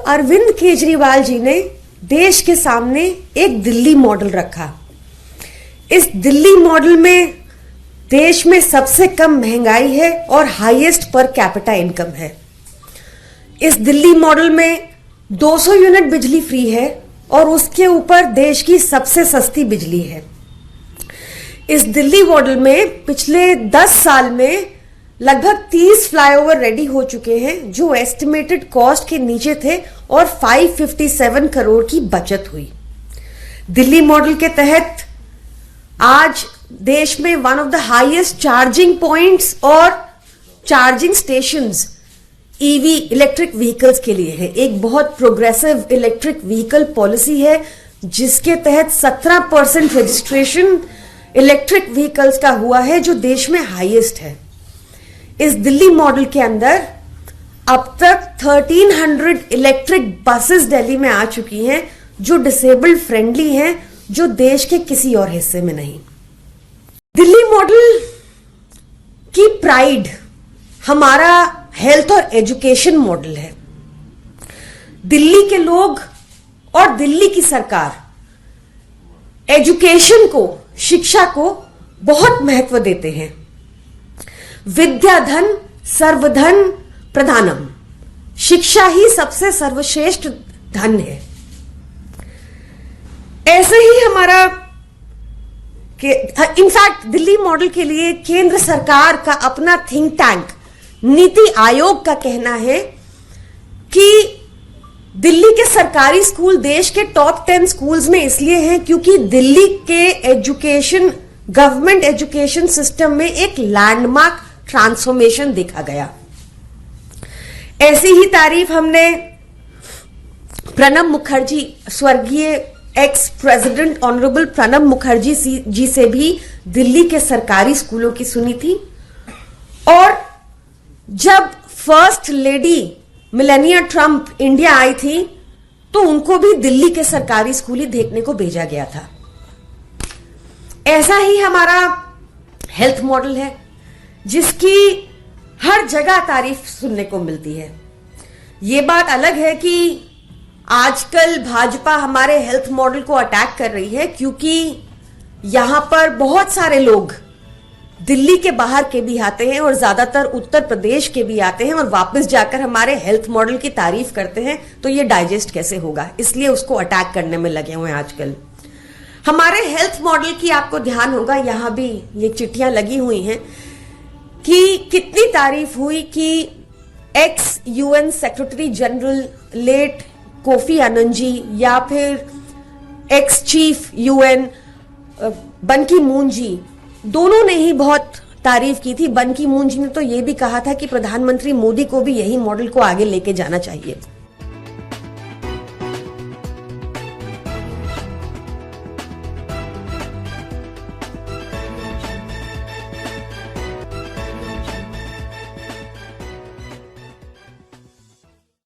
अरविंद केजरीवाल जी ने देश के सामने एक दिल्ली मॉडल रखा। इस दिल्ली मॉडल में देश में सबसे कम महंगाई है और हाईएस्ट पर कैपिटा इनकम है। इस दिल्ली मॉडल में 200 यूनिट बिजली फ्री है और उसके ऊपर देश की सबसे सस्ती बिजली है। इस दिल्ली मॉडल में पिछले 10 साल में लगभग 30 फ्लाईओवर रेडी हो चुके हैं जो एस्टिमेटेड कॉस्ट के नीचे थे और 557 करोड़ की बचत हुई। दिल्ली मॉडल के तहत आज देश में one of the highest charging points और charging stations EV electric vehicles के लिए है। एक बहुत प्रोग्रेसिव इलेक्ट्रिक व्हीकल पॉलिसी है जिसके तहत 17% रजिस्ट्रेशन इलेक्ट्रिक व्हीकल्स का हुआ है जो देश में हाईएस्ट है। इस दिल्ली मॉडल के अंदर अब तक 1300 इलेक्ट्रिक बसेस दिल्ली में आ चुकी हैं जो डिसेबल्ड फ्रेंडली हैं, जो देश के किसी और हिस्से में नहीं। दिल्ली मॉडल की प्राइड हमारा हेल्थ और एजुकेशन मॉडल है। दिल्ली के लोग और दिल्ली की सरकार एजुकेशन को, शिक्षा को बहुत महत्व देते हैं। विद्याधन सर्वधन प्रधानम, शिक्षा ही सबसे सर्वश्रेष्ठ धन है। ऐसे ही हमारा इनफैक्ट दिल्ली मॉडल के लिए केंद्र सरकार का अपना थिंक टैंक नीति आयोग का कहना है कि दिल्ली के सरकारी स्कूल देश के टॉप 10 स्कूल्स में इसलिए हैं क्योंकि दिल्ली के एजुकेशन, गवर्नमेंट एजुकेशन सिस्टम में एक लैंडमार्क ट्रांसफॉर्मेशन देखा गया। ऐसी ही तारीफ हमने प्रणब मुखर्जी, स्वर्गीय ex president honourable Pranab Mukherjee ji से भी दिल्ली के सरकारी स्कूलों की सुनी थी। और जब first lady Melania Trump India आई थी तो उनको भी दिल्ली के सरकारी स्कूल ही देखने को भेजा गया था। ऐसा ही हमारा हेल्थ मॉडल है जिसकी हर जगह तारीफ सुनने को मिलती है। ये बात अलग है कि आजकल भाजपा हमारे हेल्थ मॉडल को अटैक कर रही है क्योंकि यहां पर बहुत सारे लोग दिल्ली के बाहर के भी आते हैं और ज्यादातर उत्तर प्रदेश के भी आते हैं और वापस जाकर हमारे हेल्थ मॉडल की तारीफ करते हैं, तो ये डाइजेस्ट कैसे होगा, इसलिए उसको अटैक करने में लगे हुए हैं आजकल। हमारे हेल्थ मॉडल की आपको ध्यान होगा, यहां भी ये चिट्ठियां लगी हुई हैं कि कितनी तारीफ हुई कि ex UN secretary general late Kofi Annan ji या फिर एक्स चीफ यूएन बन की मून जी, दोनों ने ही बहुत तारीफ की थी। बन की मून जी ने तो ये भी कहा था कि प्रधानमंत्री मोदी को भी यही मॉडल को आगे लेके जाना चाहिए।